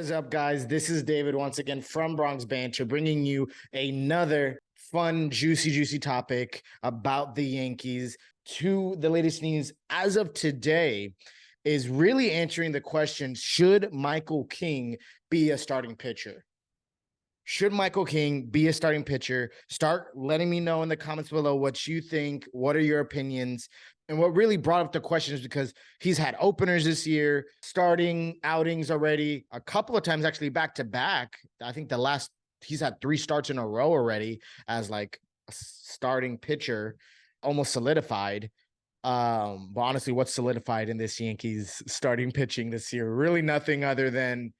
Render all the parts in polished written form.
What is up, guys? This is David once again from Bronx Banter, bringing you another fun, juicy topic about the Yankees. To the latest news as of today is really answering the question, should Michael King be a starting pitcher? Should Michael King be a starting pitcher? Start letting me know in the comments below what you think. What are your opinions? And what really brought up the question is because he's had openers this year, starting outings already, a couple of times actually back to back. I think he's had 3 starts in a row already as like a starting pitcher, almost solidified. But honestly, what's solidified in this Yankees starting pitching this year? Really nothing other than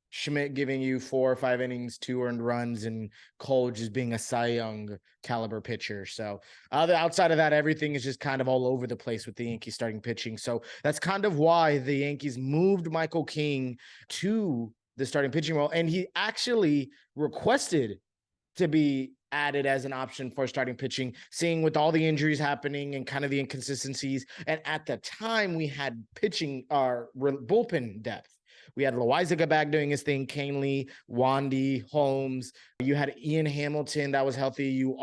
Schmidt giving you 4 or 5 innings, 2 earned runs, and Cole just being a Cy Young caliber pitcher. So outside of that, everything is just kind of all over the place with the Yankees starting pitching. So that's kind of why the Yankees moved Michael King to the starting pitching role. And he actually requested to be added as an option for starting pitching, seeing with all the injuries happening and kind of the inconsistencies. And at the time, we had pitching our bullpen depth. We had Loizaga back doing his thing, Canely, Wandy, Holmes. You had Ian Hamilton that was healthy. We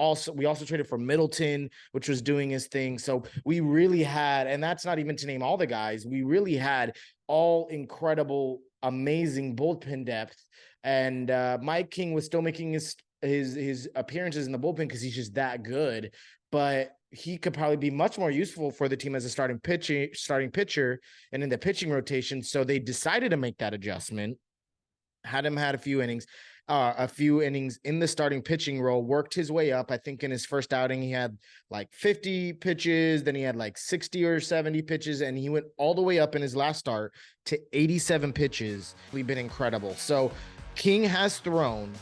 also traded for Middleton, which was doing his thing. So we really had, and that's not even to name all the guys, we really had all incredible, amazing bullpen depth. And Mike King was still making his appearances in the bullpen because he's just that good. But he could probably be much more useful for the team as a starting pitcher and in the pitching rotation. So they decided to make that adjustment, had him had a few innings in the starting pitching role, worked his way up. I think in his first outing, he had like 50 pitches, then he had like 60 or 70 pitches, and he went all the way up in his last start to 87 pitches. We've been incredible. So King has thrown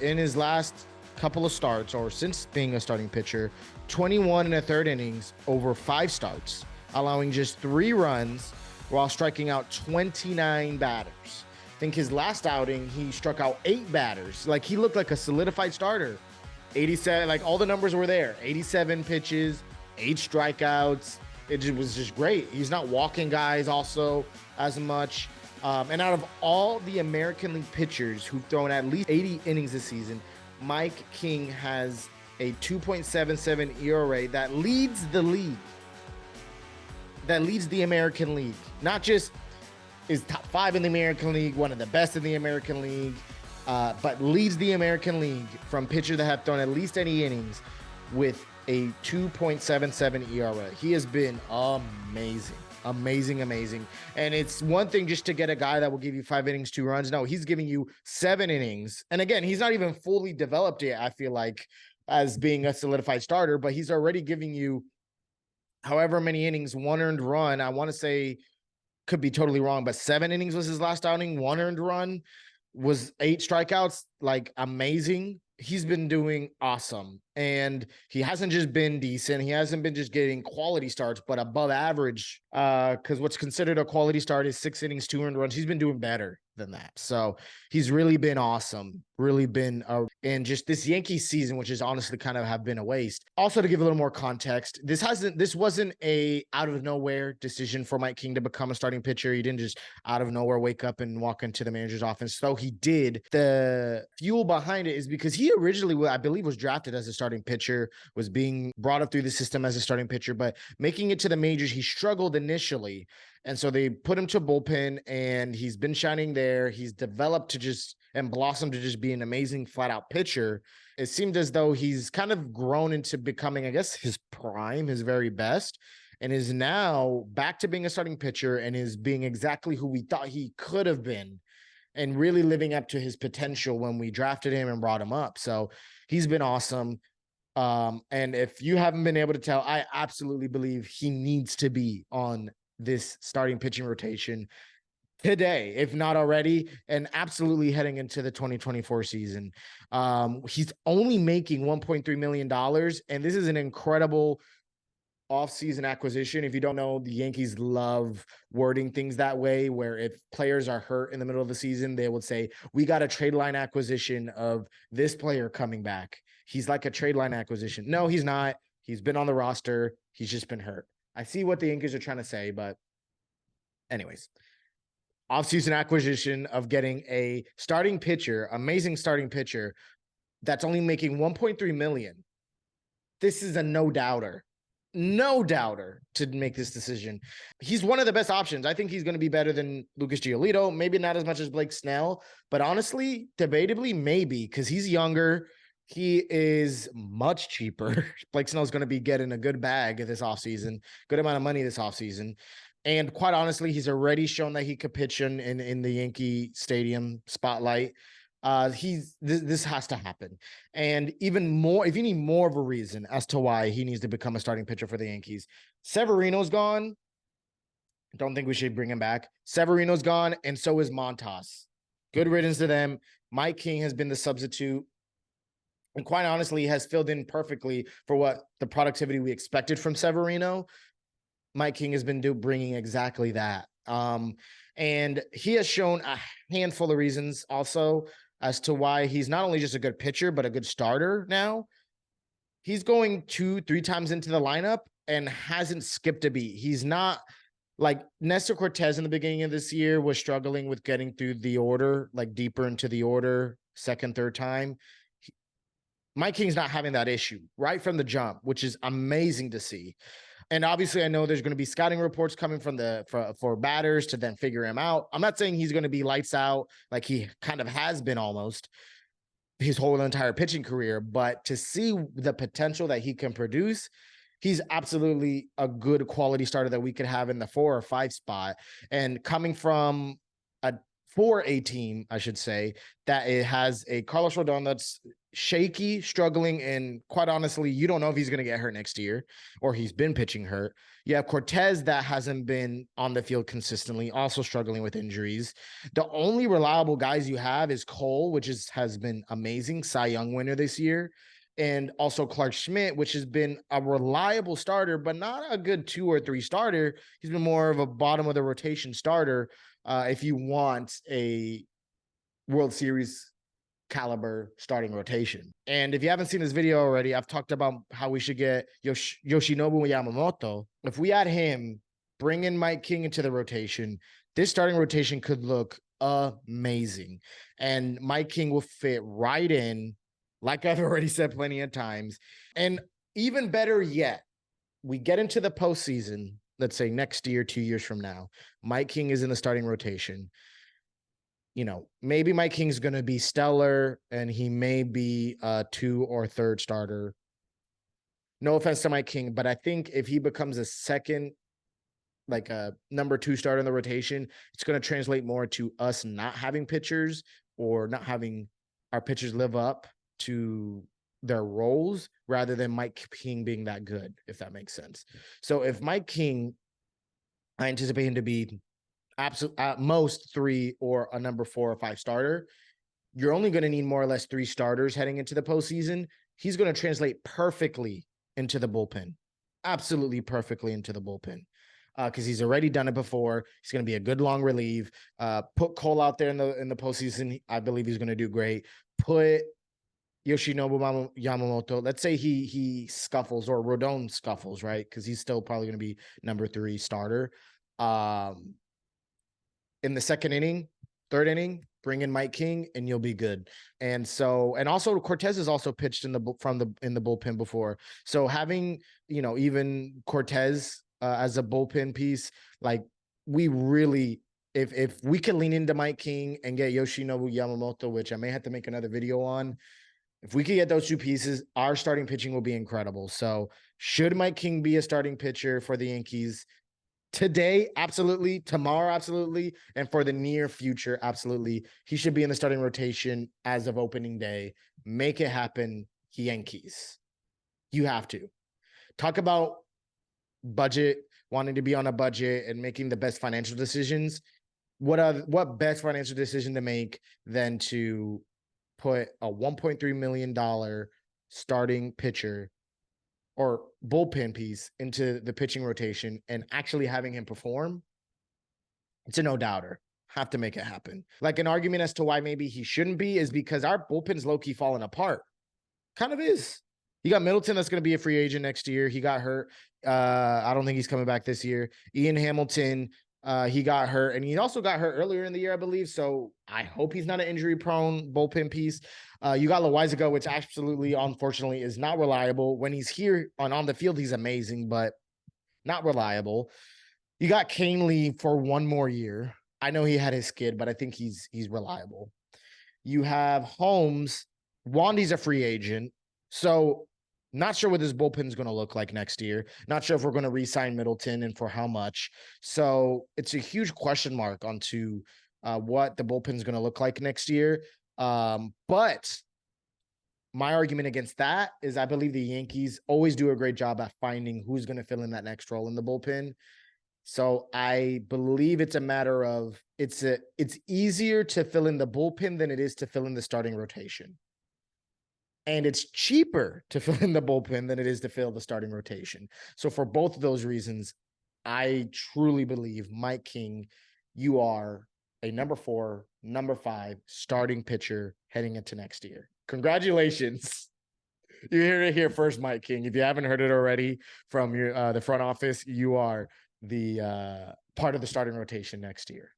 in his last couple of starts, or since being a starting pitcher, 21 1/3 innings over 5 starts, allowing just 3 runs while striking out 29 batters. I think his last outing, he struck out 8 batters. Like, he looked like a solidified starter. 87, like all the numbers were there. 87 pitches, 8 strikeouts. It was just great. He's not walking guys also as much. And out of all the American League pitchers who've thrown at least 80 innings this season, Mike King has a 2.77 ERA that leads the league. That leads the American League. Not just is top 5 in the American League, one of the best in the American League, but leads the American League from pitchers that have thrown at least 80 innings with a 2.77 ERA. He has been amazing. Amazing. And it's one thing just to get a guy that will give you 5 innings, 2 runs. No, he's giving you 7 innings. And again, he's not even fully developed yet, I feel like, as being a solidified starter, but he's already giving you however many innings, 1 earned run. I want to say, could be totally wrong, but 7 innings was his last outing. 1 earned run was 8 strikeouts. Like, amazing. He's been doing awesome, and he hasn't just been decent. He hasn't been just getting quality starts, but above average, because what's considered a quality start is 6 innings, 2 earned runs. He's been doing better than that. So he's really been awesome, really been, and just this Yankees season, which is honestly kind of have been a waste. Also, to give a little more context, this wasn't a out of nowhere decision for Mike King to become a starting pitcher. He didn't just out of nowhere wake up and walk into the manager's office. So he did. The fuel behind it is because he originally, I believe, was drafted as a starting pitcher, was being brought up through the system as a starting pitcher, but making it to the majors, he struggled initially. And so they put him to bullpen, and he's been shining there. He's developed and blossomed to just be an amazing flat out pitcher. It seemed as though he's kind of grown into becoming, I guess, his prime, his very best, and is now back to being a starting pitcher and is being exactly who we thought he could have been, and really living up to his potential when we drafted him and brought him up. So he's been awesome. And if you haven't been able to tell, I absolutely believe he needs to be on this starting pitching rotation today, if not already, and absolutely heading into the 2024 season. He's only making $1.3 million, and this is an incredible off-season acquisition. If you don't know, the Yankees love wording things that way, where if players are hurt in the middle of the season, they would say, we got a trade line acquisition of this player coming back. He's like a trade line acquisition. No, he's not. He's been on the roster. He's just been hurt. I see what the Yankees are trying to say, but anyways, offseason acquisition of getting a starting pitcher, amazing starting pitcher, that's only making 1.3 million. This is a no doubter to make this decision. He's one of the best options. I think he's going to be better than Lucas Giolito. Maybe not as much as Blake Snell, but honestly, debatably, maybe, because he's younger. He is much cheaper. Blake Snell's going to be getting a good bag this offseason, good amount of money this offseason. And quite honestly, he's already shown that he could pitch in the Yankee Stadium spotlight. This has to happen. And even more, if you need more of a reason as to why he needs to become a starting pitcher for the Yankees, Severino's gone. Don't think we should bring him back. Severino's gone, and so is Montas. Good riddance to them. Mike King has been the substitute, and quite honestly, has filled in perfectly for what the productivity we expected from Severino. Mike King has been bringing exactly that. And he has shown a handful of reasons also as to why he's not only just a good pitcher, but a good starter now. He's going 2-3 times into the lineup and hasn't skipped a beat. He's not like Nestor Cortez in the beginning of this year was struggling with getting through the order, like deeper into the order, second, third time. Mike King's not having that issue right from the jump, which is amazing to see. And obviously, I know there's going to be scouting reports coming from for batters to then figure him out. I'm not saying he's going to be lights out like he kind of has been almost his whole entire pitching career, but to see the potential that he can produce, he's absolutely a good quality starter that we could have in the 4 or 5 spot. And coming from for a team, I should say, that it has a Carlos Rodon that's shaky, struggling, and quite honestly, you don't know if he's going to get hurt next year or he's been pitching hurt. You have Cortez that hasn't been on the field consistently, also struggling with injuries. The only reliable guys you have is Cole, which has been amazing, Cy Young winner this year, and also Clark Schmidt, which has been a reliable starter, but not a good 2 or 3 starter. He's been more of a bottom of the rotation starter. If you want a World Series caliber starting rotation. And if you haven't seen this video already, I've talked about how we should get Yoshinobu Yamamoto. If we add him, bring in Mike King into the rotation, this starting rotation could look amazing. And Mike King will fit right in, like I've already said plenty of times. And even better yet, we get into the postseason, let's say next year, 2 years from now, Mike King is in the starting rotation. You know, maybe Mike King's going to be stellar and he may be a 2 or 3rd starter. No offense to Mike King, but I think if he becomes a second, like a number 2 starter in the rotation, it's going to translate more to us not having pitchers or not having our pitchers live up to their roles rather than Mike King being that good, if that makes sense. So if Mike King, I anticipate him to be absolute at most 3 or a number 4 or 5 starter. You're only going to need more or less 3 starters heading into the postseason. He's going to translate perfectly into the bullpen, absolutely perfectly into the bullpen, because he's already done it before. He's going to be a good long relief. Put Cole out there in the postseason. I believe he's going to do great. Put Yoshinobu Yamamoto. Let's say he scuffles or Rodon scuffles, right? Because he's still probably going to be number 3 starter. In the second inning, 3rd inning, bring in Mike King and you'll be good. And so, and also Cortez has also pitched in the bullpen before. So having, you know, even Cortez as a bullpen piece, like we really, if we can lean into Mike King and get Yoshinobu Yamamoto, which I may have to make another video on, if we could get those 2 pieces, our starting pitching will be incredible. So should Mike King be a starting pitcher for the Yankees today? Absolutely. Tomorrow? Absolutely. And for the near future? Absolutely. He should be in the starting rotation as of opening day. Make it happen, Yankees. You have to. Talk about budget, wanting to be on a budget and making the best financial decisions. What best financial decision to make than to put a $1.3 million starting pitcher or bullpen piece into the pitching rotation and actually having him perform? It's a no doubter. Have to make it happen. Like an argument as to why maybe he shouldn't be is because our bullpen's low-key falling apart. Kind of is. You got Middleton that's going to be a free agent next year. He got hurt. I don't think he's coming back this year. Ian Hamilton, He got hurt, and he also got hurt earlier in the year, I believe. So I hope he's not an injury-prone bullpen piece. You got Loizaga, which absolutely, unfortunately, is not reliable. When he's here on the field, he's amazing, but not reliable. You got Canely for one more year. I know he had his skid, but I think he's reliable. You have Holmes. Wandy's a free agent, so not sure what this bullpen is going to look like next year. Not sure if we're going to re-sign Middleton and for how much. So it's a huge question mark onto what the bullpen is going to look like next year. But my argument against that is I believe the Yankees always do a great job at finding who's going to fill in that next role in the bullpen. So I believe it's a matter of it's easier to fill in the bullpen than it is to fill in the starting rotation. And it's cheaper to fill in the bullpen than it is to fill the starting rotation. So for both of those reasons, I truly believe, Mike King, you are a number 4, number 5 starting pitcher heading into next year. Congratulations. You hear it here first, Mike King. If you haven't heard it already from your the front office, you are the part of the starting rotation next year.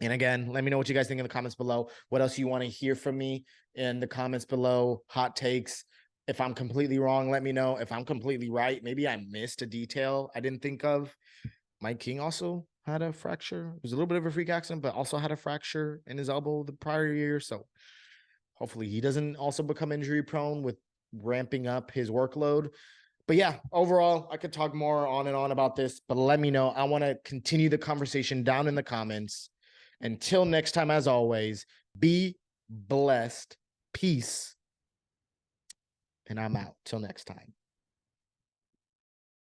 And again, let me know what you guys think in the comments below. What else you want to hear from me in the comments below. Hot takes. If I'm completely wrong, let me know. If I'm completely right, maybe I missed a detail I didn't think of. Mike King also had a fracture. It was a little bit of a freak accident, but also had a fracture in his elbow the prior year. So hopefully he doesn't also become injury prone with ramping up his workload. But yeah, overall, I could talk more on and on about this, but let me know. I want to continue the conversation down in the comments. Until next time, as always, be blessed. Peace. And I'm out. Till next time.